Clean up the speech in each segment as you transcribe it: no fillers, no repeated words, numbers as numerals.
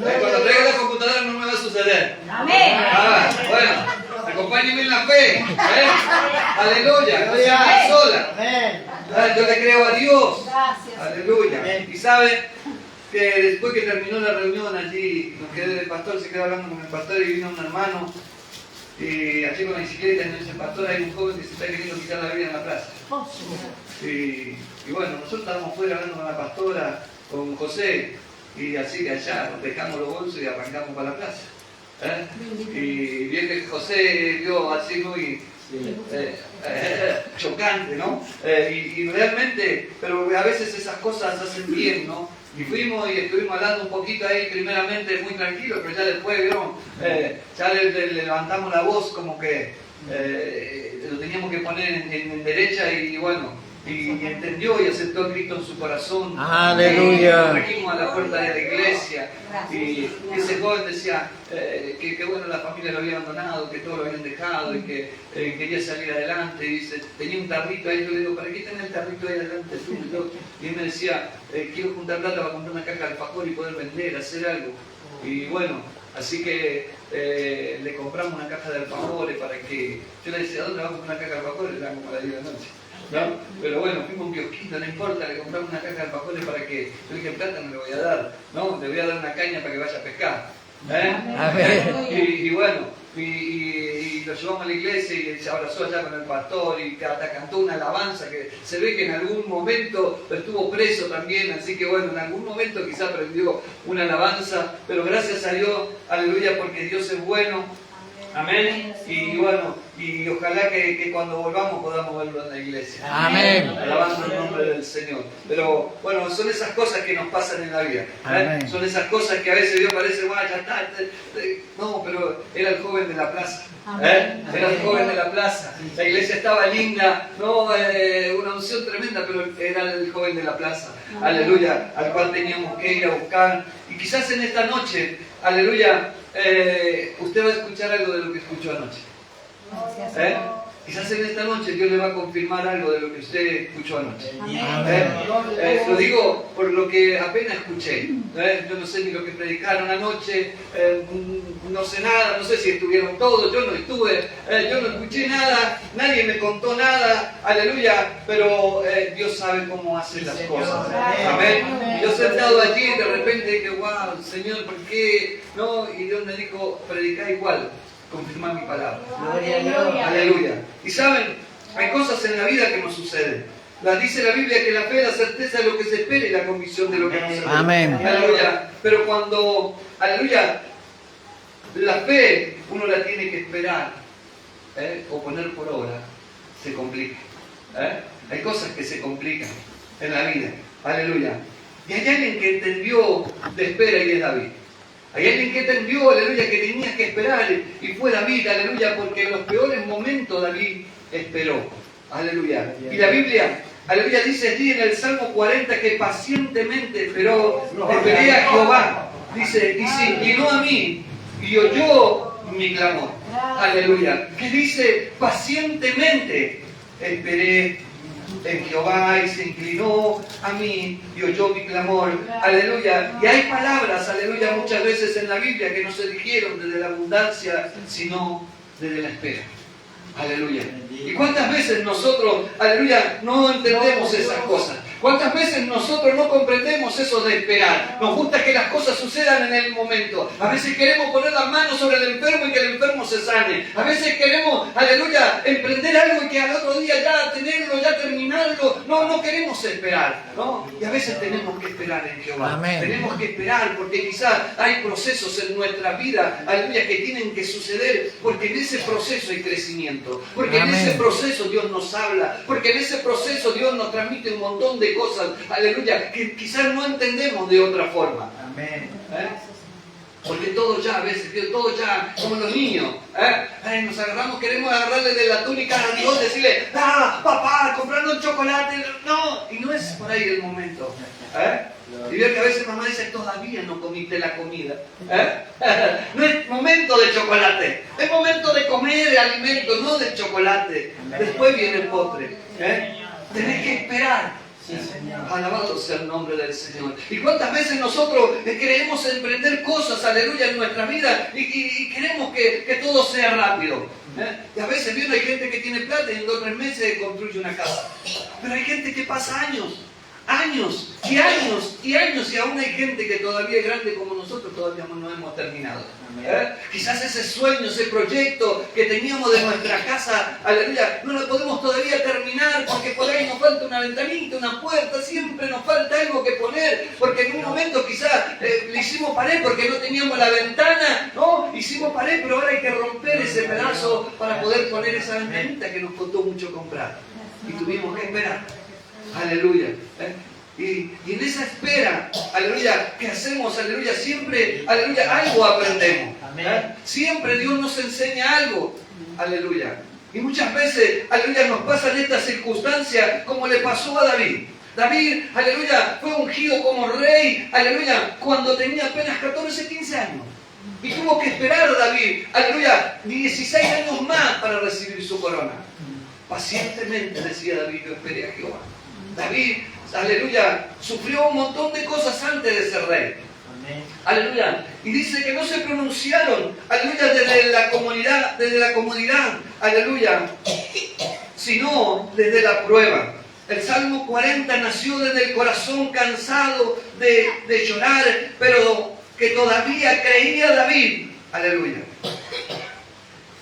Cuando traiga la computadora no me va a suceder. Amén. Bueno, acompáñenme en la fe. Aleluya. No se haga sola. Yo le creo a Dios. Aleluya. Y sabe que después que terminó la reunión allí, nos quedé el pastor, se quedó hablando con el pastor y vino un hermano. Y allí con la bicicleta, y dice, pastor, hay un joven que se está queriendo quitar la vida en la plaza. Y bueno, nosotros estábamos fuera hablando con la pastora, con José, y así que allá nos dejamos los bolsos y arrancamos para la plaza. Y bien que José vio así muy chocante, ¿no? Y realmente, pero a veces esas cosas hacen bien, ¿no? Y fuimos y estuvimos hablando un poquito ahí, primeramente muy tranquilos, pero ya después, ¿vieron? Ya le levantamos la voz como que lo teníamos que poner en derecha y bueno, y entendió y aceptó a Cristo en su corazón. Aleluya. Lo trajimos a la puerta de la iglesia y ese joven decía que bueno, la familia lo había abandonado, que todo lo habían dejado y que quería salir adelante. Y dice, tenía un tarrito ahí, yo le digo, ¿para qué tenés el tarrito ahí adelante tú? Y él me decía, quiero juntar plata para comprar una caja de alfajor y poder vender, hacer algo. Y bueno, así que le compramos una caja de alfajores para que... Yo le decía, ¿a dónde vamos a comprar una caja de alfajores? Era como a las 10 de la noche. ¿No? Pero bueno, fuimos a un kiosquito, no importa, le compramos una caja de alfajores para que... Yo le dije, plata no le voy a dar, ¿no? Le voy a dar una caña para que vaya a pescar. Y bueno, y lo llevamos a la iglesia y se abrazó allá con el pastor y hasta cantó una alabanza que se ve que en algún momento estuvo preso también, así que bueno, en algún momento quizá aprendió una alabanza, pero gracias a Dios, aleluya, porque Dios es bueno. Amén. Y bueno, y ojalá que cuando volvamos podamos verlo en la iglesia. Amén. Alabando el nombre del Señor. Pero bueno, son esas cosas que nos pasan en la vida. Son esas cosas que a veces Dios parece, bueno, ya está. No, pero era el joven de la plaza. Era el joven de la plaza. La iglesia estaba linda, no, una unción tremenda, pero era el joven de la plaza. Aleluya, al cual teníamos que ir a buscar. Y quizás en esta noche, aleluya, usted va a escuchar algo de lo que escuchó anoche. Quizás en esta noche Dios le va a confirmar algo de lo que usted escuchó anoche. Lo digo por lo que apenas escuché. Yo no sé ni lo que predicaron anoche, no sé nada, no sé si estuvieron todos, yo no estuve, yo no escuché nada, nadie me contó nada, aleluya, pero Dios sabe cómo hacer las cosas. Amén. Yo sentado allí de repente dije, wow, Señor, ¿por qué? No, y Dios me dijo, predicá igual. Confirmar mi palabra. Aleluya. Y saben, hay cosas en la vida que nos suceden. Dice la Biblia que la fe es la certeza de lo que se espera y la convicción de lo que no se ve. Amén. Aleluya. Pero cuando, aleluya, la fe uno la tiene que esperar o poner por obra, se complica. Hay cosas que se complican en la vida. Aleluya. Y hay alguien que entendió de espera y es David. Hay alguien que entendió, aleluya, que tenía que esperar y fue David, aleluya, porque en los peores momentos David esperó, aleluya. Y la Biblia, aleluya, dice allí en el Salmo 40 que pacientemente esperé a Jehová, dice, y se inclinó a mí y oyó mi clamor, aleluya. Que dice, pacientemente esperé en Jehová y se inclinó a mí y oyó mi clamor, aleluya. Y hay palabras, aleluya, muchas veces en la Biblia que no se dijeron desde la abundancia, sino desde la espera, aleluya. ¿Y cuántas veces nosotros, aleluya, no entendemos esas cosas? ¿Cuántas veces nosotros no comprendemos eso de esperar? Nos gusta que las cosas sucedan en el momento. A veces queremos poner las manos sobre el enfermo y que el enfermo se sane. A veces queremos, aleluya, emprender algo y que al otro día ya tenerlo, ya terminarlo. No queremos esperar, ¿no? Y a veces tenemos que esperar en Jehová. Amén. Tenemos que esperar porque quizás hay procesos en nuestra vida, aleluya, que tienen que suceder porque en ese proceso hay crecimiento. Porque Amén. en ese proceso Dios nos habla. Porque en ese proceso Dios nos transmite un montón de cosas, aleluya, que quizás no entendemos de otra forma. Amén. Porque todo ya, a veces, todo ya, como los niños, nos agarramos, queremos agarrarle de la túnica a Dios, decirle, papá, comprarle un chocolate, no, y no es por ahí el momento. Y veo que a veces mamá dice, todavía no comiste la comida. No es momento de chocolate, es momento de comer alimento, no de chocolate. Después viene el postre. Tenés que esperar. Sí, Señor. Alabado sea el nombre del Señor. ¿Y cuántas veces nosotros queremos emprender cosas, aleluya, en nuestra vida y queremos que todo sea rápido? Y a veces viene, hay gente que tiene plata y en 2 o 3 meses construye una casa. Pero hay gente que pasa años y aún hay gente que todavía es grande como nosotros, todavía no hemos terminado. Quizás ese sueño, ese proyecto que teníamos de nuestra casa, aleluya, no lo podemos todavía terminar porque por ahí nos falta una ventanita, una puerta, siempre nos falta algo que poner, porque en un momento quizás le hicimos pared porque no teníamos la ventana, ¿no? Hicimos pared, pero ahora hay que romper ese pedazo para poder poner esa ventanita que nos costó mucho comprar. Y tuvimos que esperar. Aleluya. Y en esa espera, aleluya, que hacemos, aleluya, siempre, aleluya, algo aprendemos. Siempre Dios nos enseña algo. Aleluya. Y muchas veces, aleluya, nos pasan estas circunstancias como le pasó a David. David, aleluya, fue ungido como rey, aleluya, cuando tenía apenas 14, 15 años. Y tuvo que esperar David, aleluya, 16 años más para recibir su corona. Pacientemente, decía David, yo esperé a Jehová. David, aleluya, sufrió un montón de cosas antes de ser rey. Aleluya. Y dice que no se pronunciaron, aleluya, desde la comodidad, aleluya, sino desde la prueba. El Salmo 40 nació desde el corazón cansado de llorar, pero que todavía creía David. Aleluya.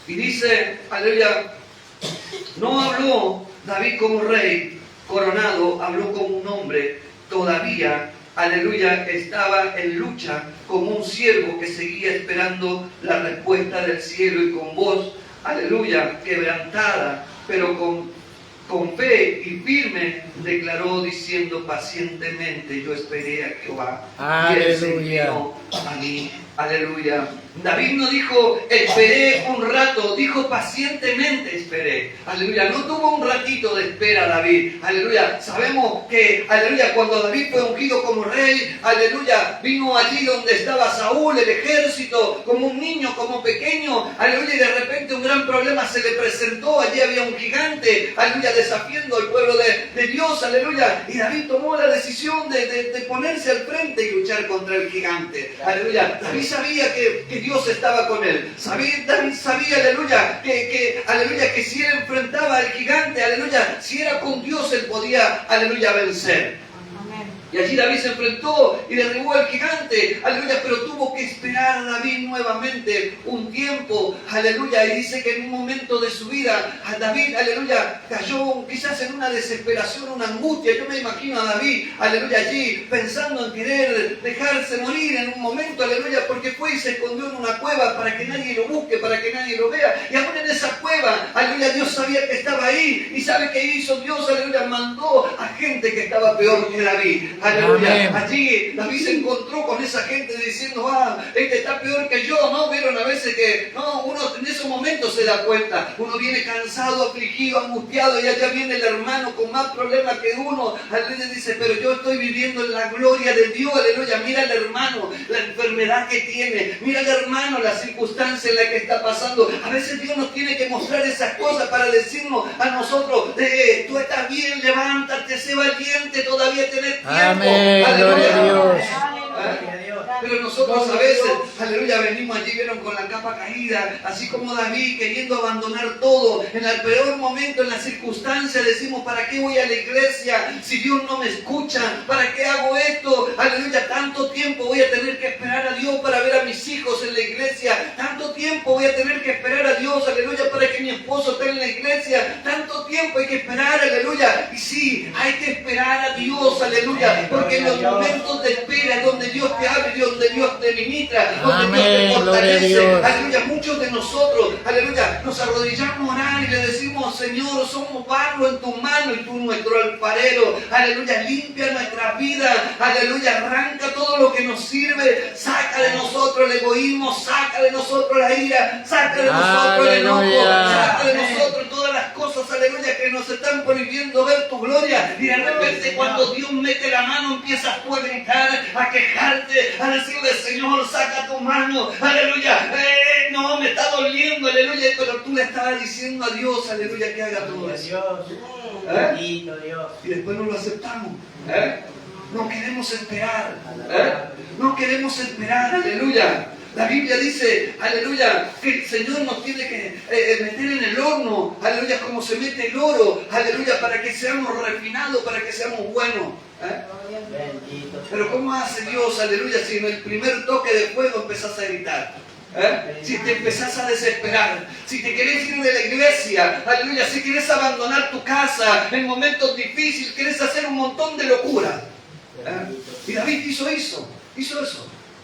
Y dice, aleluya, no habló David como rey coronado, habló como un hombre todavía, aleluya, estaba en lucha como un siervo que seguía esperando la respuesta del cielo y con voz, aleluya, quebrantada, pero con fe y firme declaró diciendo pacientemente, yo esperé a Jehová. Aleluya. Y él se inclinó a mí. Aleluya. David no dijo esperé un rato, dijo pacientemente esperé. Aleluya. No tuvo un ratito de espera David. Aleluya. Sabemos que, aleluya, cuando David fue ungido como rey, aleluya, vino allí donde estaba Saúl, el ejército, como un niño, como pequeño. Aleluya. Y de repente un gran problema se le presentó. Allí había un gigante, aleluya, desafiando al pueblo de Dios. Aleluya. Y David tomó la decisión de ponerse al frente y luchar contra el gigante. Aleluya. David sabía que Dios estaba con él. David sabía, aleluya, aleluya, que si él enfrentaba al gigante, aleluya, si era con Dios, él podía, aleluya, vencer. Y allí David se enfrentó y derribó al gigante, aleluya, pero tuvo que esperar a David nuevamente un tiempo, aleluya, y dice que en un momento de su vida, a David, aleluya, cayó quizás en una desesperación, una angustia. Yo me imagino a David, aleluya, allí pensando en querer dejarse morir en un momento, aleluya, porque fue y se escondió en una cueva para que nadie lo busque, para que nadie lo vea. Y aún en esa cueva, aleluya, Dios sabía que estaba ahí. ¿Y sabe qué hizo Dios? Aleluya, mandó a gente que estaba peor que David. Aleluya. Allí David se encontró con esa gente diciendo, este está peor que yo, ¿no? Vieron a veces que, no, uno en esos momentos se da cuenta, uno viene cansado, afligido, angustiado, y allá viene el hermano con más problemas que uno. Aleluya, dice, pero yo estoy viviendo en la gloria de Dios. Aleluya, mira al hermano, la enfermedad que tiene, mira al hermano, la circunstancia en la que está pasando. A veces Dios nos tiene que mostrar esas cosas para decirnos a nosotros, tú estás bien, levántate, sé valiente, todavía tenés tiempo. Amén, gloria a Dios. Pero nosotros a veces, aleluya, venimos allí, vieron, con la capa caída, así como David, queriendo abandonar todo. En el peor momento, en la circunstancia, decimos, ¿para qué voy a la iglesia si Dios no me escucha? ¿Para qué hago esto? Aleluya, tanto tiempo voy a tener que esperar a Dios para ver a mis hijos en la iglesia. Tanto tiempo voy a tener que esperar a Dios, aleluya, para que mi esposo esté en la iglesia. Tanto tiempo hay que esperar, aleluya. Y sí, hay que esperar a Dios, aleluya, porque en los momentos de espera es donde Dios te abre, donde Dios te ministra, donde Dios te fortalece. Aleluya, muchos de nosotros, aleluya, nos arrodillamos a orar y le decimos, Señor, somos barro en tu mano y tú nuestro alfarero. Aleluya, limpia nuestra vida, aleluya, arranca todo lo que nos sirve, saca de nosotros el egoísmo, saca de nosotros la ira, saca de nosotros el enojo, saca de nosotros todas las cosas, aleluya, que nos están prohibiendo ver tu gloria. Y de repente cuando Dios mete la mano, empiezas tú a gritar, a quejarte, a decirle, Señor, saca tu mano, aleluya, no, me está doliendo, aleluya, pero tú le estabas diciendo a Dios, aleluya, que haga todo eso. ¿Eh? Bendito Dios. Y después no lo aceptamos. ¿Eh? No queremos esperar. ¿Eh? No queremos esperar. Aleluya. La Biblia dice, aleluya, que el Señor nos tiene que meter en el horno, aleluya, como se mete el oro, aleluya, para que seamos refinados, para que seamos buenos. ¿Eh? Bendito. Pero ¿cómo hace Dios, aleluya, si en el primer toque de fuego empezás a gritar? ¿Eh? Si te empezás a desesperar, si te querés ir de la iglesia, aleluya, si querés abandonar tu casa en momentos difíciles, querés hacer un montón de locuras. ¿Eh? Y David hizo eso.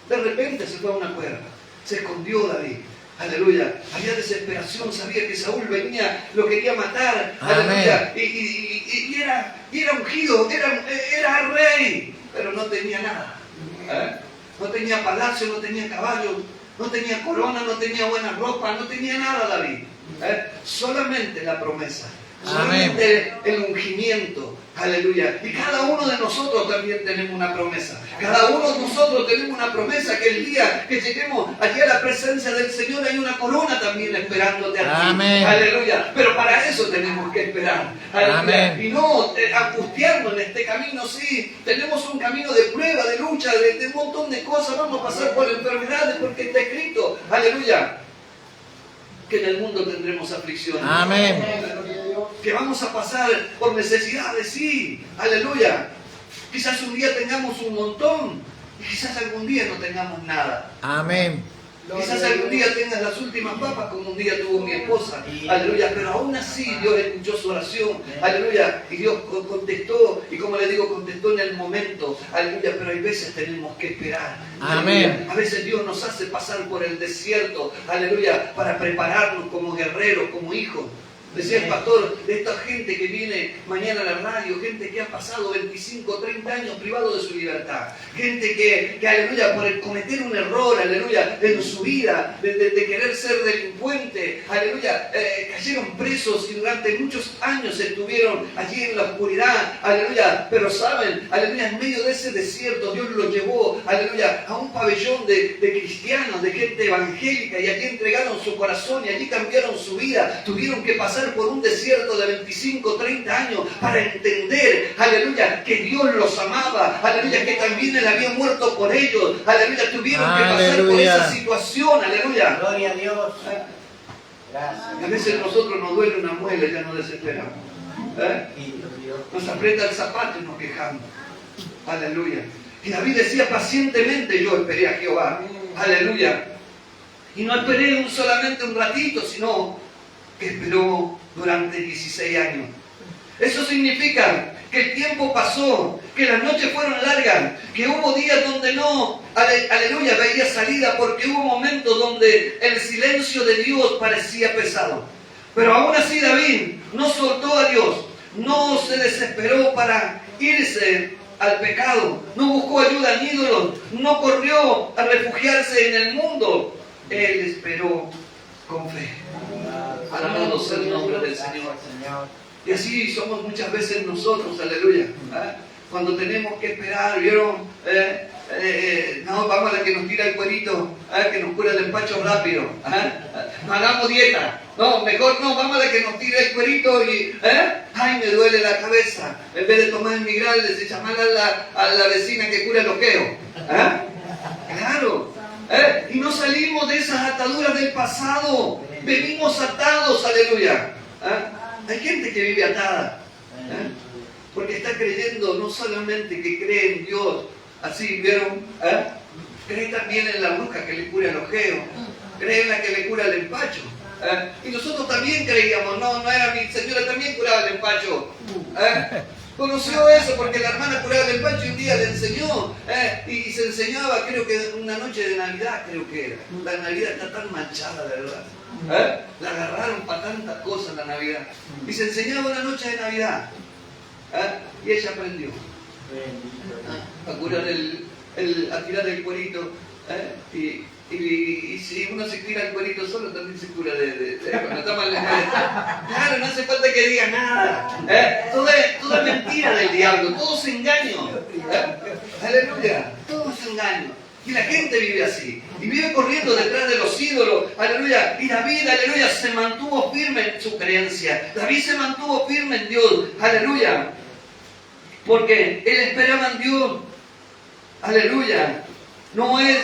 De repente se fue a una cueva, se escondió David. Aleluya, había desesperación, sabía que Saúl venía, lo quería matar. Aleluya, y era ungido, era rey, pero no tenía nada. ¿Eh? No tenía palacio, no tenía caballo, no tenía corona, no tenía buena ropa, no tenía nada David. ¿Eh? Solamente la promesa, solamente el ungimiento. Aleluya. Y cada uno de nosotros también tenemos una promesa. Cada uno de nosotros tenemos una promesa que el día que lleguemos allí a la presencia del Señor hay una corona también esperándote a ti. Amén. Aleluya. Pero para eso tenemos que esperar. Aleluya. Amén. Y no angustiarnos en este camino. Sí, tenemos un camino de prueba, de lucha, de un montón de cosas. Vamos a pasar por enfermedades porque está escrito. Aleluya. Que en el mundo tendremos aflicciones. Amén. Que vamos a pasar por necesidades, sí, aleluya. Quizás un día tengamos un montón y quizás algún día no tengamos nada. Amén. Quizás algún día tengas las últimas papas como un día tuvo mi esposa, aleluya, pero aún así Dios escuchó su oración, aleluya, y Dios contestó, y como le digo, contestó en el momento, aleluya, pero hay veces tenemos que esperar, amén. Aleluya. A veces Dios nos hace pasar por el desierto, aleluya, para prepararnos como guerreros, como hijos. Decía el pastor, de esta gente que viene mañana a la radio, gente que ha pasado 25, 30 años privado de su libertad, gente que aleluya, por el cometer un error, aleluya, en su vida, de querer ser delincuente, aleluya, cayeron presos y durante muchos años estuvieron allí en la oscuridad, aleluya, pero saben, aleluya, en medio de ese desierto Dios los llevó, aleluya, a un pabellón de cristianos, de gente evangélica, y allí entregaron su corazón y allí cambiaron su vida, tuvieron que pasar por un desierto de 25, 30 años para entender, aleluya, que Dios los amaba, aleluya, que también Él había muerto por ellos, aleluya, tuvieron que pasar por esa situación, aleluya. Gloria a Dios. Gracias. A veces a nosotros nos duele una muela y ya nos desesperamos. Nos aprieta el zapato y nos quejamos. Aleluya. Y David decía, pacientemente yo esperé a Jehová. Aleluya. Y no esperé solamente un ratito, sino que esperó durante 16 años. Eso significa que el tiempo pasó, que las noches fueron largas, que hubo días donde no, aleluya, veía salida, porque hubo momentos donde el silencio de Dios parecía pesado. Pero aún así David no soltó a Dios, no se desesperó para irse al pecado, no buscó ayuda en ídolos, no corrió a refugiarse en el mundo. Él esperó con fe. Alabado sea el nombre del Señor. Y así somos muchas veces nosotros, aleluya. Cuando tenemos que esperar, ¿vieron? No, vamos a la que nos tira el cuerito, que nos cura el empacho rápido. No hagamos dieta. No, mejor no, vamos a la que nos tira el cuerito y, ay, me duele la cabeza. En vez de tomar el migral, se llamar a la vecina que cura el oqueo. Claro. Y no salimos de esas ataduras del pasado. Venimos atados, aleluya. Hay gente que vive atada. Porque está creyendo no solamente que cree en Dios, así, ¿vieron? Cree también en la bruja que le cura el ojeo. Cree en la que le cura el empacho. Y nosotros también creíamos, no era mi señora, también curaba el empacho. Conoció eso porque la hermana curaba el empacho y un día le enseñó. Y se enseñaba, creo que una noche de Navidad, creo que era. La Navidad está tan manchada, de verdad. La agarraron para tantas cosas la Navidad. Y se enseñaba una noche de Navidad. Y ella aprendió a curar a tirar el cuerito. Y si uno se tira el cuerito solo, también se cura cuando está mal. Claro, no hace falta que diga nada. Todo es mentira del diablo, todo es engaño. Aleluya, todo es engaño. Y la gente vive así. Y vive corriendo detrás de los ídolos. Aleluya. Y David, aleluya, se mantuvo firme en su creencia. David se mantuvo firme en Dios. Aleluya. Porque él esperaba en Dios. Aleluya. No es,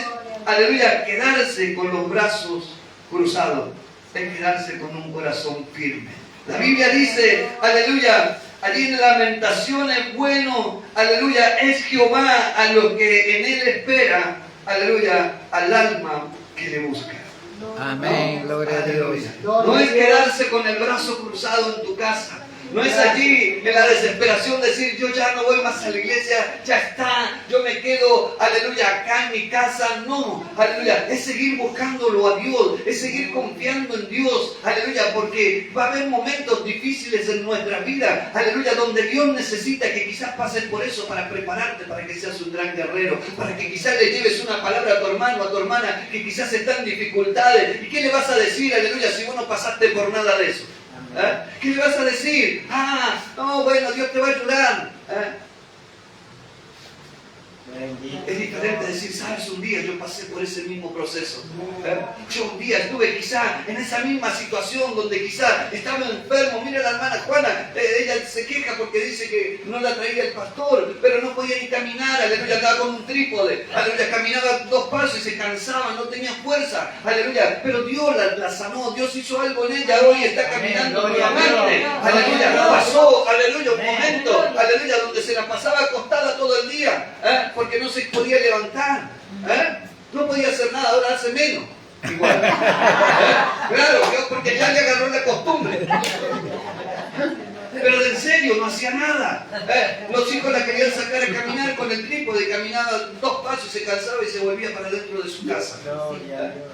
aleluya, quedarse con los brazos cruzados. Es quedarse con un corazón firme. La Biblia dice, aleluya, allí en Lamentaciones, bueno, aleluya, es Jehová a los que en él espera, aleluya, al alma que le busca. Amén, gloria a Dios. No es quedarse con el brazo cruzado en tu casa. No es allí en la desesperación decir, yo ya no voy más a la iglesia, ya está, yo me quedo, aleluya, acá en mi casa. No, aleluya, es seguir buscándolo a Dios, es seguir confiando en Dios, aleluya, porque va a haber momentos difíciles en nuestra vida, aleluya, donde Dios necesita que quizás pases por eso para prepararte, para que seas un gran guerrero, para que quizás le lleves una palabra a tu hermano, a tu hermana, que quizás está en dificultades. ¿Y qué le vas a decir, aleluya, si vos no pasaste por nada de eso? ¿Qué le vas a decir? No, bueno, Dios te va a ayudar. Es diferente decir, sabes, un día yo pasé por ese mismo proceso. Yo un día estuve quizá en esa misma situación donde quizá estaba enfermo. Mira la hermana Juana, ella se queja porque dice que no la traía el pastor, pero no podía ni caminar, aleluya, andaba con un trípode, aleluya, caminaba 2 pasos y se cansaba, no tenía fuerza, aleluya, pero Dios la sanó, Dios hizo algo en ella, hoy está caminando nuevamente, aleluya, pasó, aleluya, un momento, aleluya, donde se la pasaba acostada todo el día, porque no se podía levantar, no podía hacer nada, ahora hace menos, igual, claro, porque ya le agarró la costumbre. Pero en serio, no hacía nada. Los hijos la querían sacar a caminar con el trípode, caminaba 2 pasos, se cansaba y se volvía para dentro de su casa.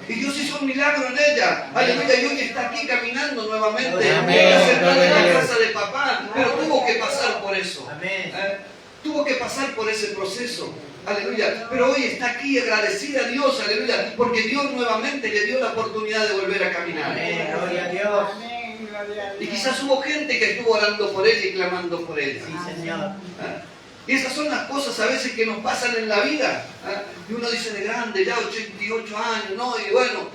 Y Dios hizo un milagro en ella. Aleluya, y hoy está aquí caminando nuevamente. Está sentada en la casa de papá, pero tuvo que pasar por eso. Tuvo que pasar por ese proceso. Aleluya, pero hoy está aquí agradecida a Dios, aleluya, porque Dios nuevamente le dio la oportunidad de volver a caminar. Gloria a Dios. Y quizás hubo gente que estuvo orando por ella y clamando por ella. Sí, Señor. Y esas son las cosas a veces que nos pasan en la vida. Y uno dice de grande, ya 88 años, ¿no? Y bueno,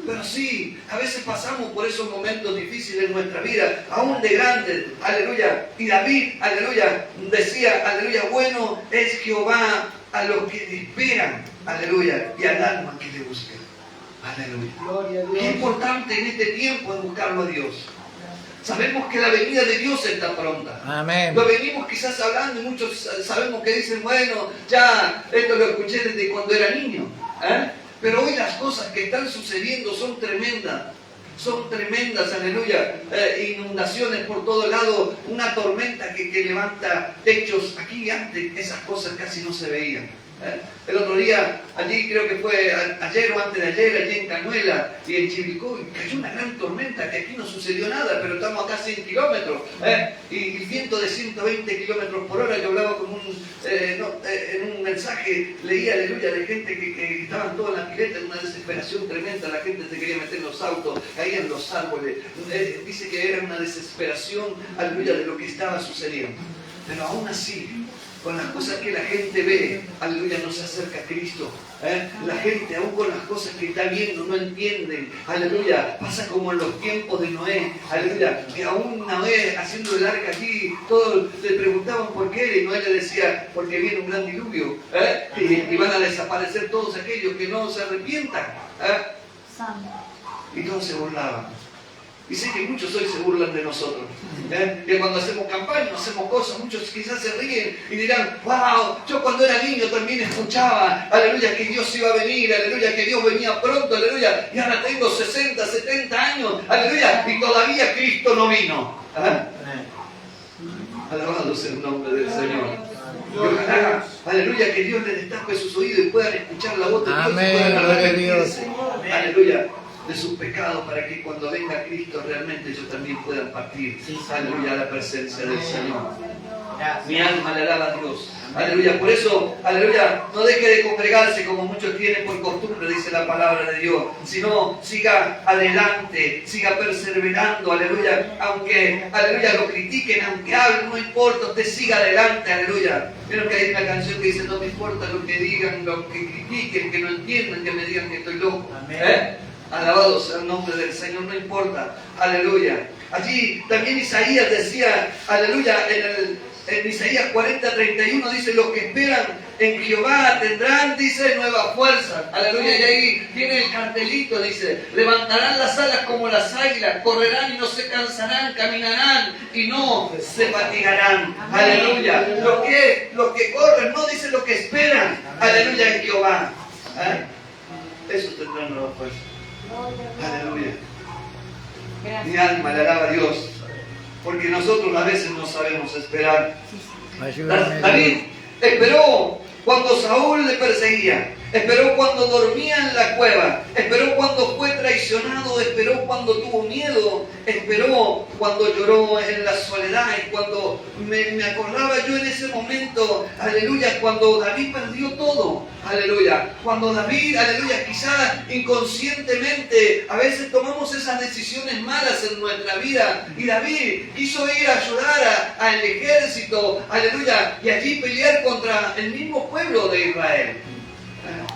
pero sí, a veces pasamos por esos momentos difíciles en nuestra vida, aún de grandes, aleluya. Y David, aleluya, decía, aleluya, bueno es Jehová a los que le esperan, aleluya, y al alma que le busca. Aleluya. Gloria a Dios. Qué importante en este tiempo es buscarlo a Dios. Sabemos que la venida de Dios está pronta. Amén. Lo venimos quizás hablando y muchos sabemos que dicen, bueno, ya esto lo escuché desde cuando era niño. Pero hoy las cosas que están sucediendo son tremendas. Son tremendas, aleluya. Inundaciones por todo lado, una tormenta que levanta techos. Aquí antes esas cosas casi no se veían. El otro día, allí creo que fue ayer o antes de ayer, allí en Cañuela y en Chivilcoy, cayó una gran tormenta que aquí no sucedió nada, pero estamos acá a 100 kilómetros y viento de 120 kilómetros por hora. Yo hablaba con en un mensaje, leía, aleluya, de gente que estaban todos en la pileta en una desesperación tremenda. La gente se quería meter en los autos, caían los árboles. Dice que era una desesperación, aleluya, de lo que estaba sucediendo. Pero aún así, con las cosas que la gente ve, aleluya, no se acerca a Cristo. La gente, aún con las cosas que está viendo, no entienden. Aleluya, pasa como en los tiempos de Noé. Aleluya, que aún Noé haciendo el arca aquí, todos le preguntaban por qué, y Noé le decía, porque viene un gran diluvio. Y van a desaparecer todos aquellos que no se arrepientan. Y todos se burlaban. Y sé que muchos hoy se burlan de nosotros. Que cuando hacemos campaña, hacemos cosas, muchos quizás se ríen y dirán, wow, yo cuando era niño también escuchaba, aleluya, que Dios iba a venir, aleluya, que Dios venía pronto, aleluya, y ahora tengo 60, 70 años, aleluya, y todavía Cristo no vino. Alabado sea el nombre del Señor. Y ojalá, aleluya, que Dios les destape sus oídos y puedan escuchar la voz de Dios. Amén, Y puedan gloria a Dios. arrepentirse, aleluya, de sus pecados, para que cuando venga Cristo realmente ellos también puedan partir, aleluya, a la presencia del Señor. Mi alma le alaba a Dios. Aleluya. Por eso, aleluya, no deje de congregarse como muchos tienen por costumbre, dice la palabra de Dios, sino siga adelante, siga perseverando, aleluya. Aunque, aleluya, lo critiquen, aunque hablen, no importa, usted siga adelante, aleluya. Vieron que hay una canción que dice, no me importa lo que digan, lo que critiquen, que no entiendan, que me digan que estoy loco. Alabado sea el nombre del Señor, no importa, aleluya. Allí también Isaías decía, aleluya, en Isaías 40:31 dice, los que esperan en Jehová tendrán, dice, nueva fuerza. Aleluya, y ahí tiene el cartelito, dice, levantarán las alas como las águilas, correrán y no se cansarán, caminarán y no se fatigarán. Aleluya. Los que corren, no dice los que esperan, aleluya, en Jehová. Eso tendrán nueva fuerza. Aleluya. Mi alma le alaba a Dios, porque nosotros a veces no sabemos esperar. David esperó cuando Saúl le perseguía, esperó cuando dormía en la cueva, esperó cuando fue traicionado, esperó cuando tuvo miedo, esperó cuando lloró en la soledad. Y cuando me acordaba yo en ese momento, aleluya, cuando David perdió todo, aleluya, cuando David, aleluya, quizás inconscientemente a veces tomamos esas decisiones malas en nuestra vida, y David quiso ir a ayudar al ejército, aleluya, y allí pelear contra el mismo pueblo de Israel.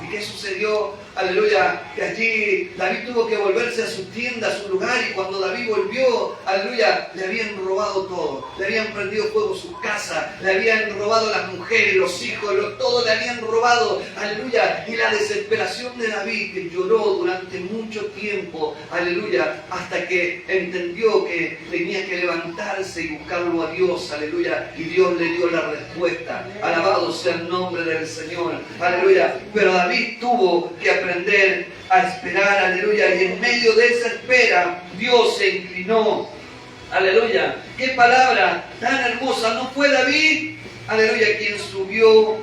¿Y qué sucedió? Aleluya, que allí David tuvo que volverse a su tienda, a su lugar, y cuando David volvió, aleluya, le habían robado todo, le habían prendido fuego su casa, le habían robado las mujeres, los hijos, todo le habían robado, aleluya, y la desesperación de David, que lloró durante mucho tiempo, aleluya, hasta que entendió que tenía que levantarse y buscarlo a Dios, aleluya, y Dios le dio la respuesta. Alabado sea el nombre del Señor, aleluya. Pero David tuvo que aprender a esperar, aleluya, y en medio de esa espera Dios se inclinó, aleluya. Qué palabra tan hermosa. No fue David, aleluya, quien subió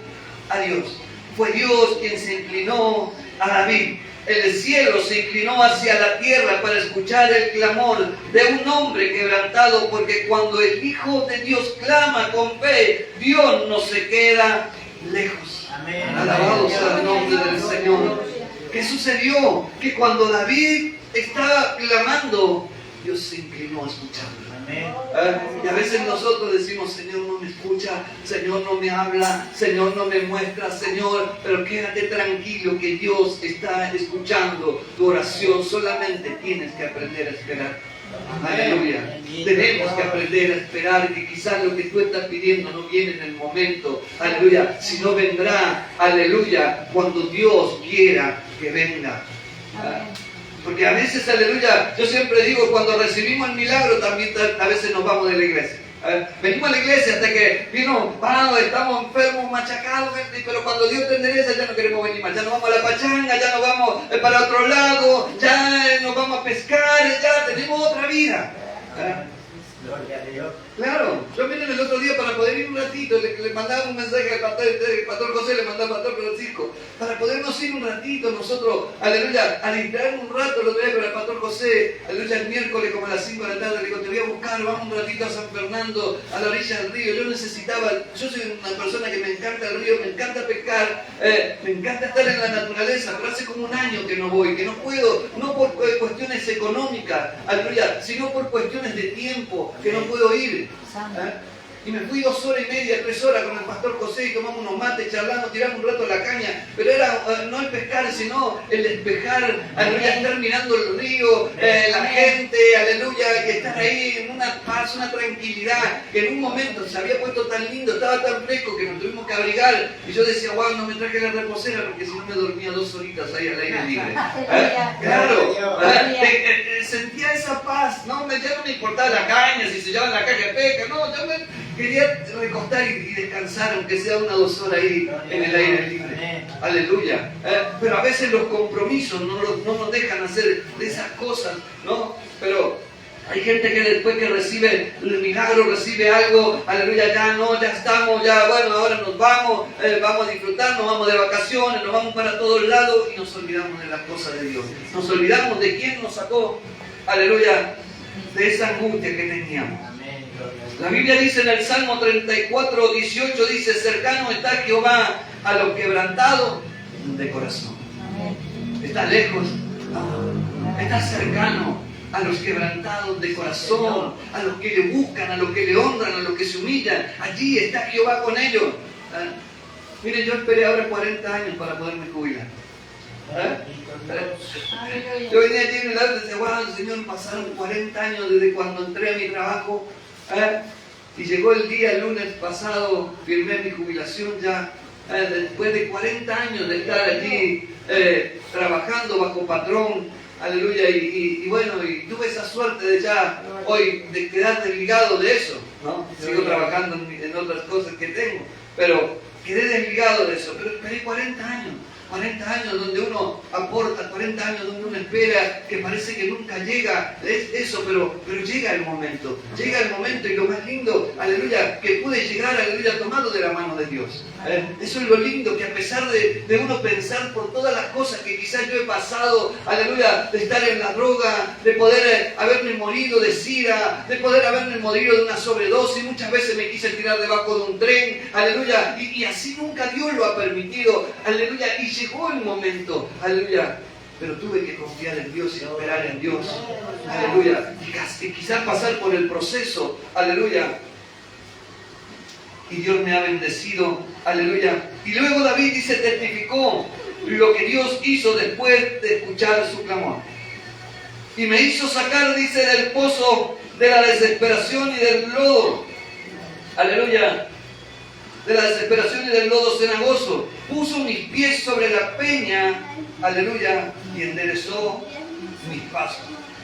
a Dios, fue Dios quien se inclinó a David. El cielo se inclinó hacia la tierra para escuchar el clamor de un hombre quebrantado, porque cuando el Hijo de Dios clama con fe, Dios no se queda lejos. Amén. Alabado sea el nombre del Señor. ¿Qué sucedió? Que cuando David estaba clamando, Dios se inclinó a escucharlo. Y a veces nosotros decimos, Señor no me escucha, Señor no me habla, Señor no me muestra, Señor, pero quédate tranquilo que Dios está escuchando tu oración. Solamente tienes que aprender a esperar. Aleluya. Tenemos que aprender a esperar, que quizás lo que tú estás pidiendo no viene en el momento, aleluya, sino vendrá, aleluya, cuando Dios quiera que venga. Porque a veces, aleluya, yo siempre digo, cuando recibimos el milagro también a veces nos vamos de la iglesia. Venimos a la iglesia hasta que vino, estamos enfermos, machacados, pero cuando Dios te endereza ya no queremos venir más, ya nos vamos a la pachanga, ya nos vamos para otro lado, ya nos vamos a pescar, ya tenemos otra vida. Gloria a Dios. Claro, yo vine el otro día para poder ir un ratito, le mandaba un mensaje al pastor José, le mandaba al pastor Francisco, para podernos ir un ratito nosotros, aleluya, a distraer un rato. Lo traía con el pastor José, aleluya, el miércoles como a las 5 de la tarde, le digo, te voy a buscar, vamos un ratito a San Fernando, a la orilla del río. Yo soy una persona que me encanta el río, me encanta pescar, me encanta estar en la naturaleza, pero hace como un año que no voy, que no puedo, no por cuestiones económicas, aleluya, sino por cuestiones de tiempo, que no puedo ir. Y me fui 2 horas y media, 3 horas con el pastor José y tomamos unos mates, charlando, tiramos un rato la caña, pero era no el pescar, sino el despejar, aleluya, estar mirando el río, la gente, aleluya, y estar ahí en una paz, una tranquilidad, que en un momento se había puesto tan lindo, estaba tan fresco que nos tuvimos que abrigar, y yo decía, wow, no me traje la reposera porque si no me dormía 2 horitas ahí al aire libre. Claro, sentía esa paz, ya no me importaba la caña, si se llama la caña de pesca, no, yo quería recostar y descansar, aunque sea 1 o 2 horas ahí en el aire libre. Aleluya. Pero a veces los compromisos no nos dejan hacer de esas cosas, ¿no? Pero hay gente que después que recibe el milagro, recibe algo, aleluya, ya estamos, bueno, ahora nos vamos a disfrutar, nos vamos de vacaciones, nos vamos para todos lados y nos olvidamos de las cosas de Dios. Nos olvidamos de quién nos sacó, aleluya, de esa angustia que teníamos. La Biblia dice en el Salmo 34, 18, dice, cercano está Jehová a los quebrantados de corazón. ¿Está lejos? No. Está cercano a los quebrantados de corazón, a los que le buscan, a los que le honran, a los que se humillan. Allí está Jehová con ellos. Miren, yo esperé ahora 40 años para poderme jubilar. Yo venía allí en el auto y decía, wow, Señor, pasaron 40 años desde cuando entré a mi trabajo. Y llegó el día, el lunes pasado, firmé mi jubilación ya. Después de 40 años de estar allí trabajando bajo patrón, aleluya, y bueno, y tuve esa suerte de ya hoy de quedar desligado de eso, ¿no? Sigo trabajando en otras cosas que tengo, pero quedé desligado de eso, pero esperé 40 años donde uno aporta, 40 años donde uno espera, que parece que nunca llega eso, pero llega el momento y lo más lindo, aleluya, que pude llegar, aleluya, tomado de la mano de Dios. Eso es lo lindo, que a pesar de uno pensar por todas las cosas que quizás yo he pasado, aleluya, de estar en la droga, de poder haberme morido de sida, de poder haberme morido de una sobredosis, muchas veces me quise tirar debajo de un tren, aleluya, y así nunca Dios lo ha permitido, aleluya, y llegó el momento, aleluya, pero tuve que confiar en Dios y esperar en Dios, aleluya, y quizás pasar por el proceso, aleluya, y Dios me ha bendecido, aleluya. Y luego David dice, testificó lo que Dios hizo después de escuchar su clamor. Y me hizo sacar, dice, del pozo de la desesperación y del lodo, aleluya, de la desesperación y del lodo cenagoso. Puso mis pies sobre la peña, aleluya, y enderezó mis pasos.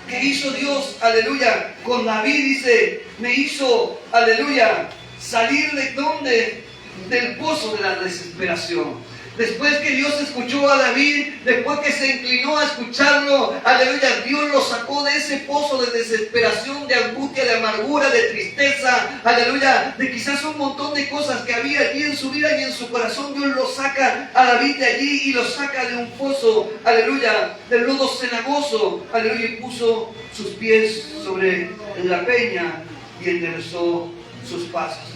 ¿Qué hizo Dios, aleluya? Con David dice, me hizo, aleluya, salir de donde, del pozo de la desesperación. Después que Dios escuchó a David, después que se inclinó a escucharlo, aleluya, Dios lo sacó de ese pozo de desesperación, de angustia, de amargura, de tristeza, aleluya, de quizás un montón de cosas que había allí en su vida y en su corazón. Dios lo saca a David de allí y lo saca de un pozo, aleluya, del lodo cenagoso, aleluya, y puso sus pies sobre la peña y enderezó sus pasos.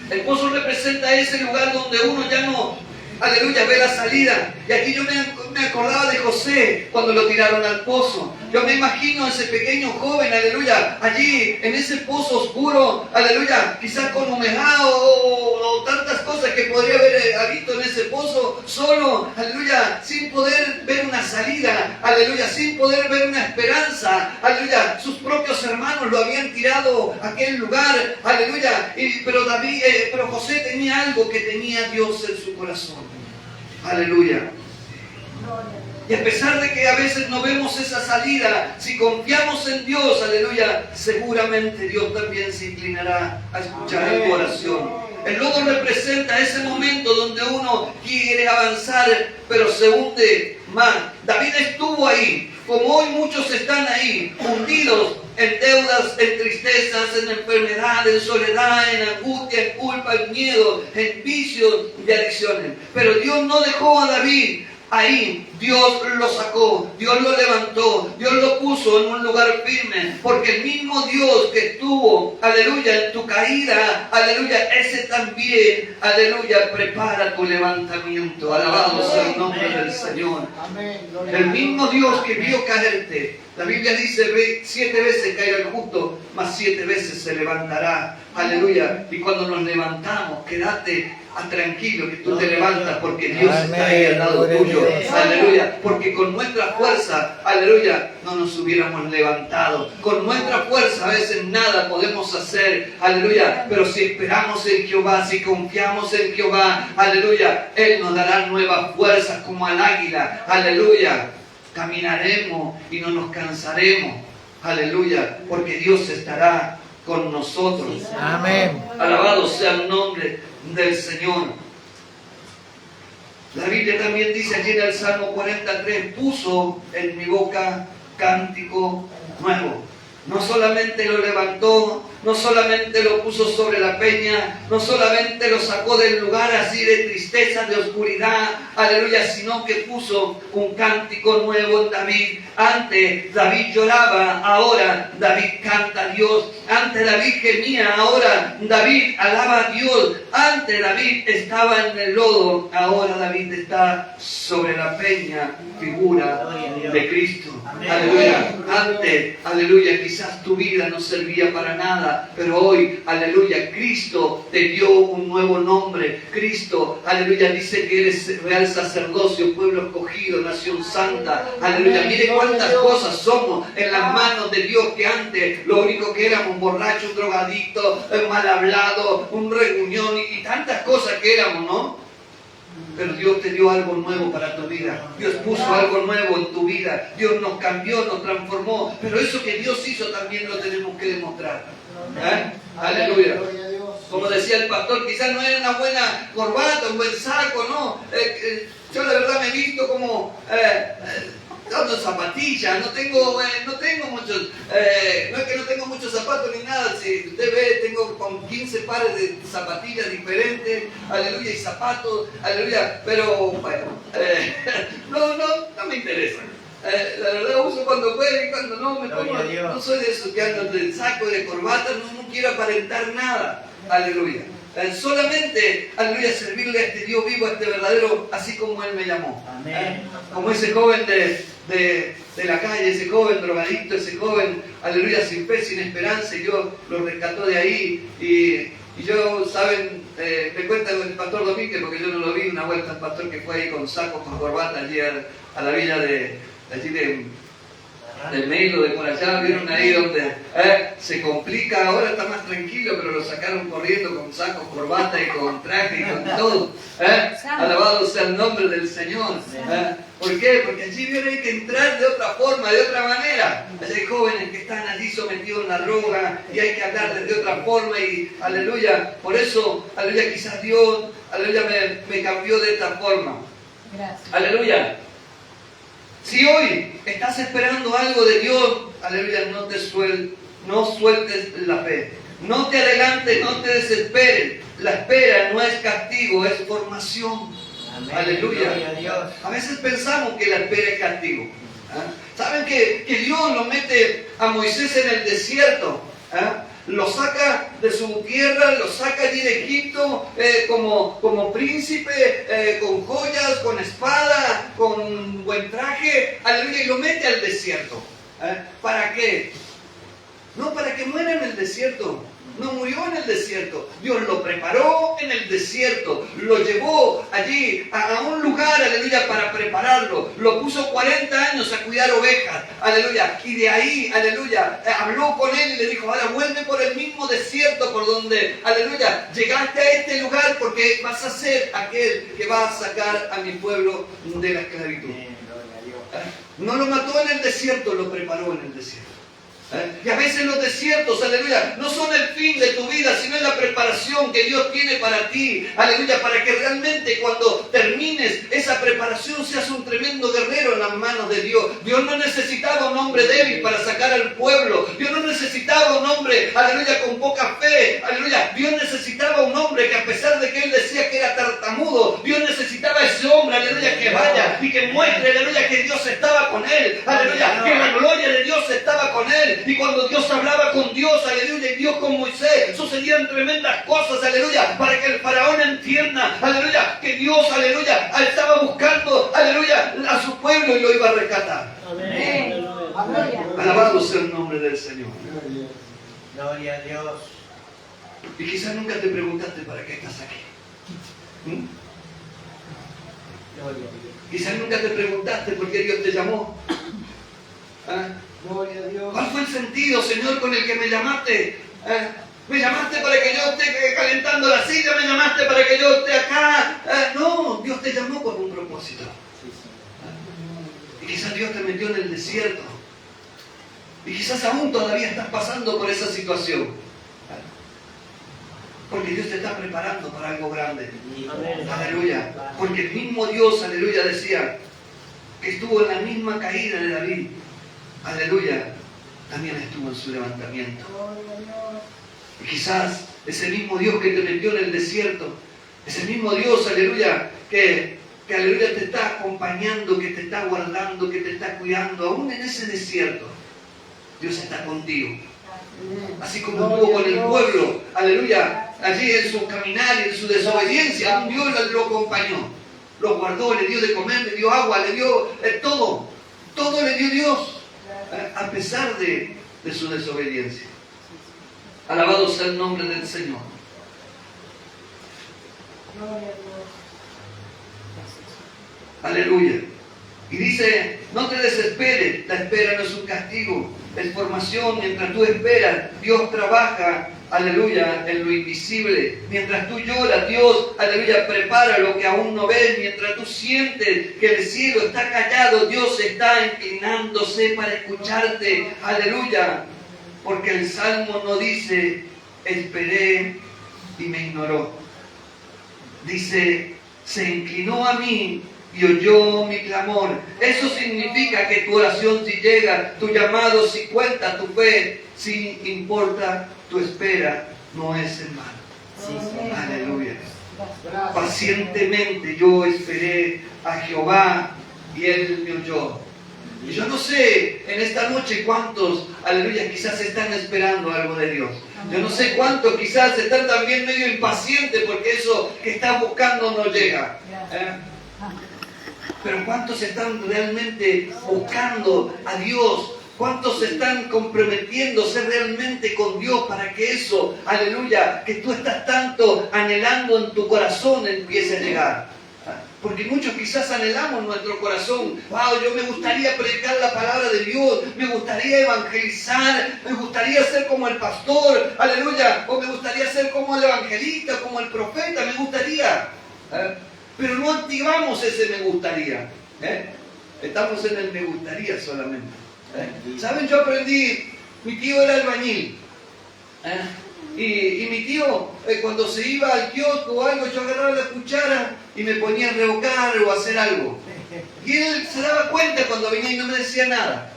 El pozo representa ese lugar donde uno ya no, aleluya, ve la salida. Y aquí yo me acordaba de José cuando lo tiraron al pozo. Yo me imagino a ese pequeño joven, aleluya, allí en ese pozo oscuro, aleluya, quizás con humedad o tantas cosas que podría haber visto en ese pozo, solo, aleluya, sin poder ver una salida, aleluya, sin poder ver una esperanza, aleluya. Sus propios hermanos lo habían tirado a aquel lugar, aleluya, pero José tenía algo que tenía Dios en su corazón, aleluya. Y a pesar de que a veces no vemos esa salida, si confiamos en Dios, aleluya, seguramente Dios también se inclinará a escuchar tu oración. El lodo representa ese momento donde uno quiere avanzar, pero se hunde más. David estuvo ahí, como hoy muchos están ahí, hundidos en deudas, en tristezas, en enfermedad, en soledad, en angustia, en culpa, en miedo, en vicios y adicciones. Pero Dios no dejó a David ahí. Dios lo sacó, Dios lo levantó, Dios lo puso en un lugar firme, porque el mismo Dios que estuvo, aleluya, en tu caída, aleluya, ese también, aleluya, prepara tu levantamiento. Alabado sea el nombre del Señor. El mismo Dios que vio caerte, la Biblia dice 7 veces caerá el justo, mas 7 veces se levantará, aleluya. Y cuando nos levantamos, quédate tranquilo que tú te levantas, porque Dios está ahí al lado tuyo, aleluya, porque con nuestra fuerza, aleluya, no nos hubiéramos levantado, con nuestra fuerza a veces nada podemos hacer, aleluya, pero si esperamos en Jehová, si confiamos en Jehová, aleluya, Él nos dará nuevas fuerzas como al águila, aleluya, caminaremos y no nos cansaremos, aleluya, porque Dios estará con nosotros. Amén. Alabado sea el nombre del Señor. La Biblia también dice allí en el Salmo 43, puso en mi boca cántico nuevo. No solamente lo levantó, no solamente lo puso sobre la peña, no solamente lo sacó del lugar así de tristeza, de oscuridad, aleluya, sino que puso un cántico nuevo en David. Antes David lloraba, ahora David canta a Dios. Antes David gemía, ahora David alaba a Dios. Antes David estaba en el lodo, ahora David está sobre la peña, figura de Cristo. Aleluya. Antes, aleluya, quizás tu vida no servía para nada, pero hoy, aleluya, Cristo te dio un nuevo nombre. Cristo, aleluya, dice que eres real sacerdocio, pueblo escogido, nación santa. Aleluya, mire cuántas cosas somos en las manos de Dios, que antes lo único que éramos un borracho, un drogadicto, un mal hablado, un reunión y tantas cosas que éramos, ¿no? Pero Dios te dio algo nuevo para tu vida. Dios puso algo nuevo en tu vida. Dios nos cambió, nos transformó. Pero eso que Dios hizo también lo tenemos que demostrar. Aleluya. Como decía el pastor, quizás no era una buena corbata, un buen saco, ¿no? Yo la verdad me he visto como dando zapatillas, no tengo muchos, no es que no tengo muchos zapatos ni nada, si usted ve, tengo con 15 pares de zapatillas diferentes, aleluya, y zapatos, aleluya, pero bueno, no me interesa. La verdad uso cuando puedo y cuando no me pongo, no soy de esos que andan de saco, de corbata, no quiero aparentar nada, aleluya. Solamente, aleluya, servirle a este Dios vivo, a este verdadero, así como Él me llamó. Como ese joven de la calle, ese joven drogadicto, ese joven, aleluya, sin fe, sin esperanza, y Dios lo rescató de ahí. Y yo, ¿saben? Me cuenta el pastor Domínguez, porque yo no lo vi una vuelta, el pastor que fue ahí con sacos, con corbata, allí a la villa de Meilo, de por allá, vieron ahí donde se complica, ahora está más tranquilo, pero lo sacaron corriendo con sacos, corbata y con traje y con todo. Alabado sea el nombre del Señor. ¿Por qué? Porque allí viene hay que entrar de otra forma, de otra manera. Hay jóvenes que están allí sometidos en la droga y hay que hablar de otra forma y aleluya. Por eso, aleluya, quizás Dios, aleluya, me cambió de esta forma. Gracias. Aleluya. Si hoy estás esperando algo de Dios, aleluya, no sueltes la fe. No te adelantes, no te desesperes. La espera no es castigo, es formación. Amén. Aleluya. A veces pensamos que la espera es castigo. ¿Saben que Dios lo mete a Moisés en el desierto? Lo saca de su tierra, lo saca allí de Egipto como príncipe, con joyas, con espada, con buen traje, aleluya, y lo mete al desierto. ¿Para qué? No para que muera en el desierto. No murió en el desierto. Dios lo preparó en el desierto. Lo llevó allí a un lugar, aleluya, para prepararlo. Lo puso 40 años a cuidar ovejas, aleluya. Y de ahí, aleluya, habló con él y le dijo, ahora vuelve por el mismo desierto por donde, aleluya, llegaste a este lugar porque vas a ser aquel que va a sacar a mi pueblo de la esclavitud. No lo mató en el desierto, lo preparó en el desierto. Y a veces los desiertos, aleluya, no son el fin de tu vida, sino es la preparación que Dios tiene para ti, aleluya, para que realmente cuando termines esa preparación seas un tremendo guerrero en las manos de Dios. Dios no necesitaba un hombre débil para sacar al pueblo. Dios no necesitaba un hombre, aleluya, con poca fe, aleluya. Dios necesitaba un hombre que a pesar de que él decía que era tartamudo, Dios necesitaba ese hombre, aleluya, que vaya y que muestre, aleluya, que Dios estaba con él, aleluya, que la gloria de Dios estaba con él. Y cuando Dios hablaba con Dios, aleluya, y Dios con Moisés, sucedían tremendas cosas, aleluya, para que el faraón entienda, aleluya, que Dios, aleluya, estaba buscando, aleluya, a su pueblo y lo iba a rescatar. Amén. Alabado sea el nombre del Señor. Gloria a Dios. Y quizás nunca te preguntaste para qué estás aquí. Gloria a Dios. Quizás nunca te preguntaste por qué Dios te llamó. Gloria a Dios. ¿Cuál fue el sentido, Señor, con el que me llamaste? ¿Me llamaste para que yo esté calentando la silla? ¿Me llamaste para que yo esté acá? No, Dios te llamó con un propósito. Y quizás Dios te metió en el desierto. Y quizás aún todavía estás pasando por esa situación. Porque Dios te está preparando para algo grande. Amén. Aleluya. Porque el mismo Dios, aleluya, decía que estuvo en la misma caída de David. Aleluya, también estuvo en su levantamiento. Y quizás ese mismo Dios que te metió en el desierto, ese mismo Dios, aleluya, que aleluya te está acompañando, que te está guardando, que te está cuidando, aún en ese desierto, Dios está contigo. Así como estuvo con el pueblo, aleluya, allí en su caminar y en su desobediencia, un Dios lo acompañó, lo guardó, le dio de comer, le dio agua, le dio todo le dio Dios, a pesar de su desobediencia. Alabado sea el nombre del Señor. Aleluya. Y dice, no te desesperes, la espera no es un castigo, es formación. Mientras tú esperas, Dios trabaja, aleluya, en lo invisible. Mientras tú lloras, Dios, aleluya, prepara lo que aún no ves. Mientras tú sientes que el cielo está callado, Dios está inclinándose para escucharte, aleluya. Porque el Salmo no dice, esperé y me ignoró. Dice, se inclinó a mí y oyó mi clamor. Eso significa que tu oración si llega, tu llamado si cuenta, tu fe si importa, tu espera no es en vano. Sí. Aleluya. Pacientemente yo esperé a Jehová y Él me oyó. Y yo no sé en esta noche cuántos, aleluya, quizás están esperando algo de Dios. Yo no sé cuántos quizás están también medio impacientes porque eso que están buscando no llega. Pero ¿cuántos están realmente buscando a Dios? ¿Cuántos están comprometiéndose realmente con Dios para que eso, aleluya, que tú estás tanto anhelando en tu corazón empiece a llegar? Porque muchos quizás anhelamos en nuestro corazón, wow, yo me gustaría predicar la palabra de Dios, me gustaría evangelizar, me gustaría ser como el pastor, aleluya, o me gustaría ser como el evangelista, como el profeta, me gustaría. Pero no activamos ese me gustaría. Estamos en el me gustaría solamente. ¿Saben? Yo aprendí, mi tío era albañil. Y mi tío, cuando se iba al kiosco o algo, yo agarraba la cuchara y me ponía a revocar o a hacer algo. Y él se daba cuenta cuando venía y no me decía nada.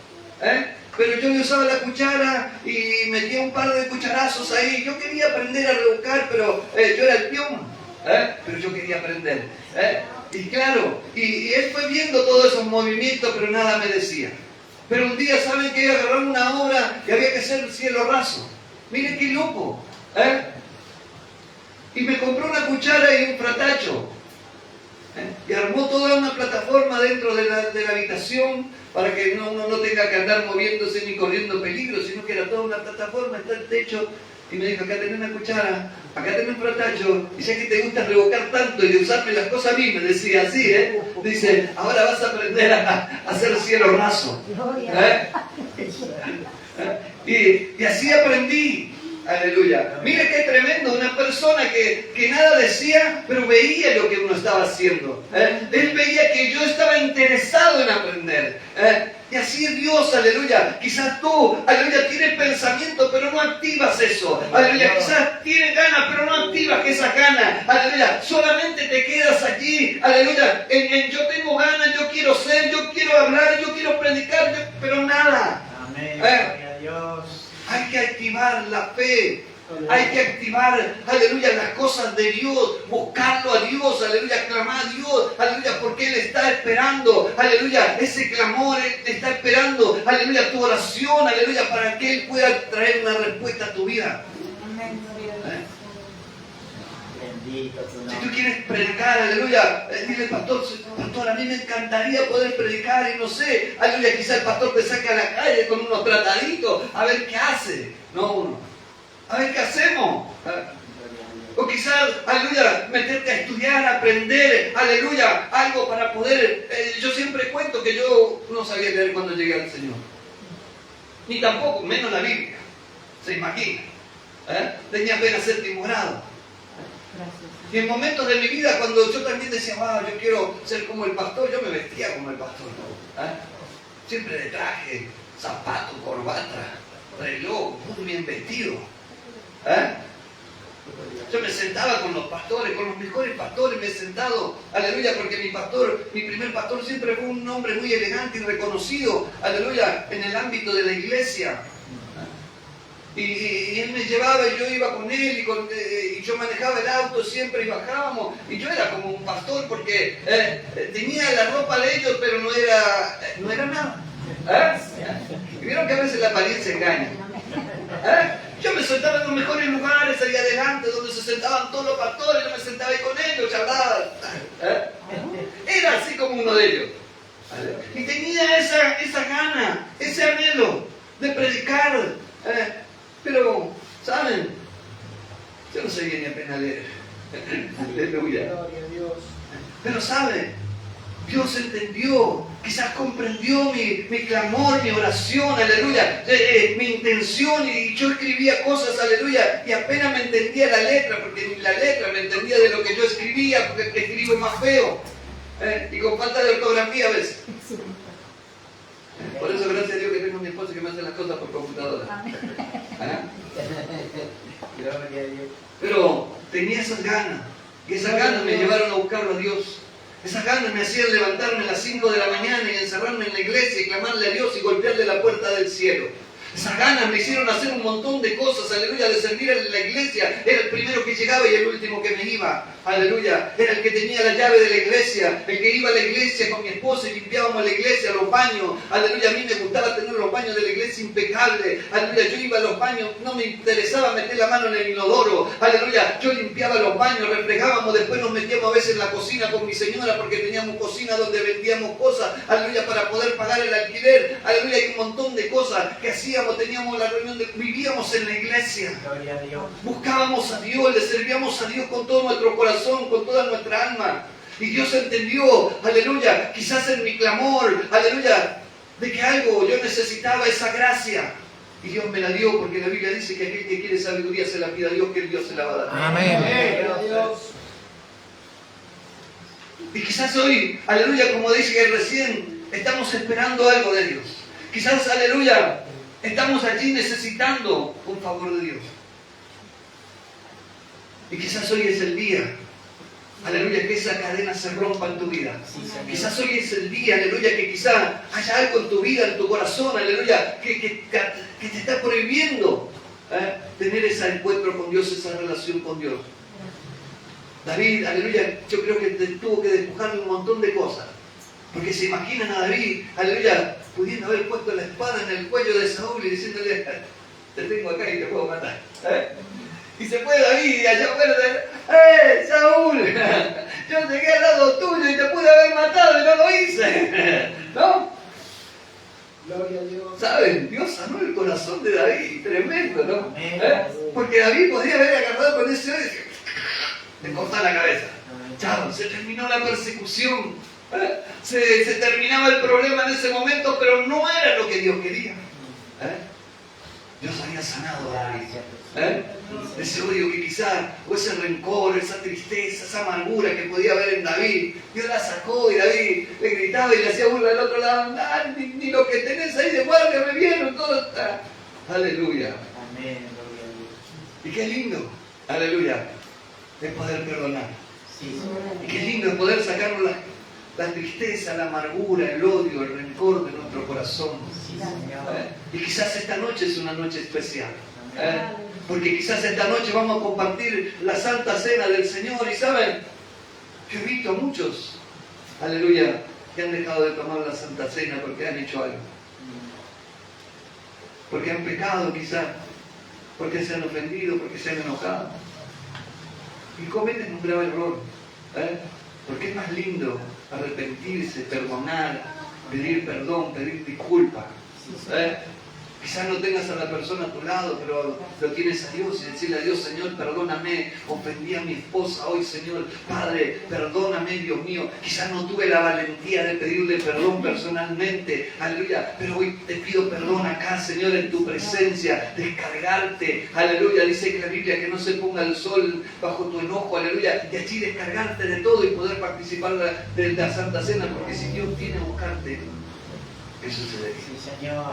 Pero yo le usaba la cuchara y metía un par de cucharazos ahí. Yo quería aprender a revocar, pero yo era el peón. Pero yo quería aprender. Y claro, y él fue viendo todos esos movimientos, pero nada me decía. Pero un día, ¿saben qué? Agarraron una obra y había que hacer el cielo raso. Miren qué loco. Y me compró una cuchara y un fratacho. Y armó toda una plataforma dentro de la habitación para que uno no tenga que andar moviéndose ni corriendo peligro, sino que era toda una plataforma, está el techo. Y me dijo, acá tenés una cuchara, acá tenés un fratacho, y ya que te gusta revocar tanto y de usarme las cosas a mí, me decía así, dice, ahora vas a aprender a hacer cielo raso. Y así aprendí. Aleluya. Mire qué tremendo, una persona que nada decía, pero veía lo que uno estaba haciendo. Él veía que yo estaba interesado en aprender. Y así es Dios, aleluya. Quizás tú, aleluya, tienes pensamiento, pero no activas eso. Aleluya, quizás tienes ganas, pero no activas esas ganas. Aleluya, solamente te quedas allí, aleluya, en yo tengo ganas, yo quiero ser, yo quiero hablar, yo quiero predicar, pero nada. Amén. Gloria a Dios. Hay que activar la fe. Hay que activar, aleluya, las cosas de Dios, buscarlo a Dios, aleluya, clamar a Dios, aleluya, porque Él está esperando, aleluya, ese clamor, Él te está esperando, aleluya, tu oración, aleluya, para que Él pueda traer una respuesta a tu vida. Bendito tu Si nombre. tú quieres predicar, aleluya, dile, pastor, a mí me encantaría poder predicar y no sé, aleluya, quizá el pastor te saque a la calle con unos trataditos, a ver qué hace. No, a ver qué hacemos. O quizás, aleluya, meterte a estudiar, a aprender, aleluya, algo para poder. Yo siempre cuento que yo no sabía leer cuando llegué al Señor. Ni tampoco, menos la Biblia. Se imagina. Tenía apenas séptimo grado. Y en momentos de mi vida, cuando yo también decía, wow, yo quiero ser como el pastor, yo me vestía como el pastor. Siempre de traje, zapato, corbata, reloj, muy bien vestido. Yo me sentaba con los pastores, con los mejores pastores, me he sentado, aleluya, porque mi primer pastor siempre fue un hombre muy elegante y reconocido, aleluya, en el ámbito de la iglesia. Y él me llevaba y yo iba con él y yo manejaba el auto siempre y bajábamos. Y yo era como un pastor porque tenía la ropa de ellos, pero no era nada. Y vieron que a veces la apariencia engaña. Yo me sentaba en los mejores lugares ahí adelante, donde se sentaban todos los pastores, yo me sentaba ahí con ellos, charlaba. Era así como uno de ellos. Y tenía esa gana, ese anhelo de predicar. Pero, ¿saben? Yo no sabía ni apenas leer. Aleluya. Gloria a Dios. Pero, ¿saben? Dios entendió, quizás comprendió mi clamor, mi oración, aleluya, mi intención, y yo escribía cosas, aleluya, y apenas me entendía la letra, porque ni la letra me entendía de lo que yo escribía, porque escribo más feo, y con falta de ortografía a veces. Por eso, gracias a Dios que tengo a mi esposa que me hace las cosas por computadora. Gloria a Dios. Pero tenía esas ganas, y esas ganas me llevaron a buscarlo a Dios. Esas ganas me hacían levantarme a las 5 de la mañana y encerrarme en la iglesia y clamarle a Dios y golpearle la puerta del cielo. Esas ganas me hicieron hacer un montón de cosas, aleluya, de servir en la iglesia. Era el primero que llegaba y el último que me iba, aleluya. Era el que tenía la llave de la iglesia, el que iba a la iglesia con mi esposa y limpiábamos la iglesia, los baños. Aleluya, a mí me gustaba tener los baños de la iglesia impecables. Aleluya, yo iba a los baños, no me interesaba meter la mano en el inodoro. Aleluya, yo limpiaba los baños, reflejábamos, después nos metíamos a veces en la cocina con mi señora porque teníamos cocina donde vendíamos cosas. Aleluya, para poder pagar el alquiler. Aleluya, hay un montón de cosas que hacíamos. Teníamos la reunión, vivíamos en la iglesia, Gloria a Dios. buscábamos a Dios, le servíamos a Dios con todo nuestro corazón, con toda nuestra alma. Y Dios entendió, aleluya, quizás en mi clamor, aleluya, de que algo yo necesitaba esa gracia. Y Dios me la dio, porque la Biblia dice que aquel que quiere sabiduría se la pida a Dios, que el Dios se la va a dar. Amén. Gloria a Dios. Y quizás hoy, aleluya, como dije recién, estamos esperando algo de Dios. Quizás, aleluya, estamos allí necesitando un favor de Dios. Y quizás hoy es el día, aleluya, que esa cadena se rompa en tu vida. Sí, Señor. Quizás hoy es el día, aleluya, que quizás haya algo en tu vida, en tu corazón, aleluya, que te está prohibiendo tener ese encuentro con Dios, esa relación con Dios. David, aleluya, yo creo que tuvo que despojarle un montón de cosas. Porque se imaginan a David, aleluya, pudiendo haber puesto la espada en el cuello de Saúl y diciéndole, te tengo acá y te puedo matar. Y se fue David y allá afuera, Saúl, yo llegué al lado tuyo y te pude haber matado y no lo hice. ¿No? Gloria a Dios. ¿Saben? Dios sanó el corazón de David, tremendo, ¿no? Amén. Porque David podía haber agarrado con ese odio y le cortar la cabeza. Chao, se terminó la persecución. Se terminaba el problema en ese momento, pero no era lo que Dios quería. Dios había sanado a David. Ese odio que quizás, o ese rencor, esa tristeza, esa amargura que podía haber en David, Dios la sacó y David le gritaba y le hacía burla al otro lado. Ni lo que tenés ahí de guardia me vieron, todo está. Aleluya. Amén. Gloria a Dios. Y qué lindo, aleluya, es poder perdonar. Sí, Señor. Y qué lindo es poder sacarnos la tristeza, la amargura, el odio, el rencor de nuestro corazón. Sí, Señor. Y quizás esta noche es una noche especial. Porque quizás esta noche vamos a compartir la Santa Cena del Señor. Y saben, yo he visto a muchos, aleluya, que han dejado de tomar la Santa Cena porque han hecho algo. Porque han pecado quizás, porque se han ofendido, porque se han enojado. Y cometen un grave error. Porque es más lindo arrepentirse, perdonar, pedir perdón, pedir disculpas. Quizás no tengas a la persona a tu lado, pero lo tienes a Dios y decirle a Dios, Señor, perdóname, ofendí a mi esposa hoy, Señor, Padre, perdóname, Dios mío. Quizás no tuve la valentía de pedirle perdón personalmente, aleluya, pero hoy te pido perdón acá, Señor, en tu presencia, descargarte, aleluya. Dice que la Biblia que no se ponga el sol bajo tu enojo, aleluya, y allí descargarte de todo y poder participar de la Santa Cena, porque si Dios viene a buscarte, ¿qué sucedería? Sí, Señor.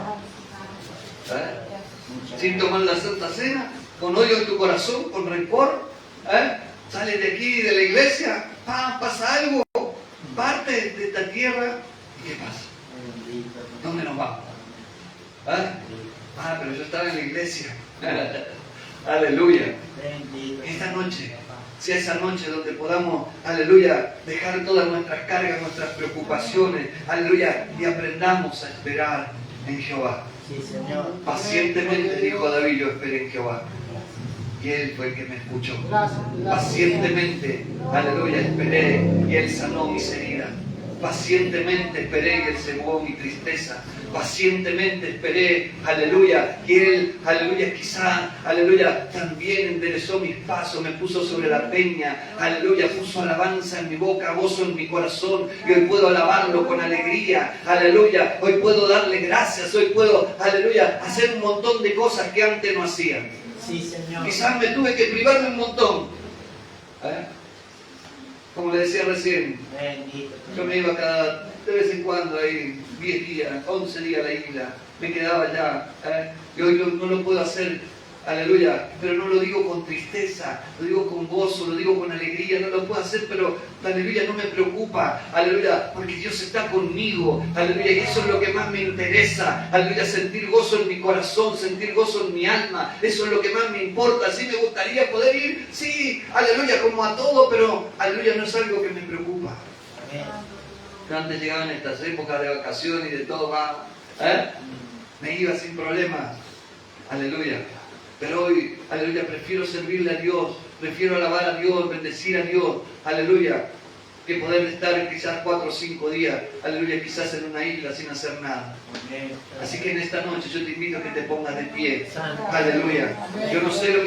Sin tomar la Santa Cena, con odio en tu corazón, con rencor, sales de aquí, de la iglesia, pasa algo, parte de esta tierra, ¿y qué pasa? Bendito. ¿Dónde nos vamos? Ah, pero yo estaba en la iglesia. Aleluya. Bendito. Esta noche, sea esa noche donde podamos, aleluya, dejar todas nuestras cargas, nuestras preocupaciones, aleluya, y aprendamos a esperar en Jehová. Sí, Señor. Pacientemente, dijo David, yo esperé en Jehová. Y Él fue el que me escuchó. Gracias. Pacientemente, aleluya, esperé y Él sanó mis heridas. Pacientemente esperé y Él cegó mi tristeza. Pacientemente esperé, aleluya, y Él, aleluya, quizá, aleluya, también enderezó mis pasos, me puso sobre la peña, aleluya, puso alabanza en mi boca, gozo en mi corazón, y hoy puedo alabarlo con alegría, aleluya, hoy puedo darle gracias, hoy puedo, aleluya, hacer un montón de cosas que antes no hacía. Sí, Señor. Quizás me tuve que privar de un montón. Como le decía recién, Bendito. yo me iba de vez en cuando ahí, 10 días, 11 días a la isla, me quedaba allá, y hoy no lo puedo hacer, aleluya, pero no lo digo con tristeza, lo digo con gozo, lo digo con alegría, no lo puedo hacer, pero aleluya, no me preocupa, aleluya, porque Dios está conmigo, aleluya, y eso es lo que más me interesa, aleluya, sentir gozo en mi corazón, sentir gozo en mi alma, eso es lo que más me importa. Sí me gustaría poder ir, sí, aleluya, como a todo, pero aleluya, no es algo que me preocupa. Amén. Antes llegaban estas épocas de vacaciones y de todo, me iba sin problemas, aleluya. Pero hoy, aleluya, prefiero servirle a Dios, prefiero alabar a Dios, bendecir a Dios, aleluya, que poder estar quizás 4 o 5 días, aleluya, quizás en una isla sin hacer nada. Amén. Así que en esta noche yo te invito a que te pongas de pie, Santo. aleluya. Yo no sé lo que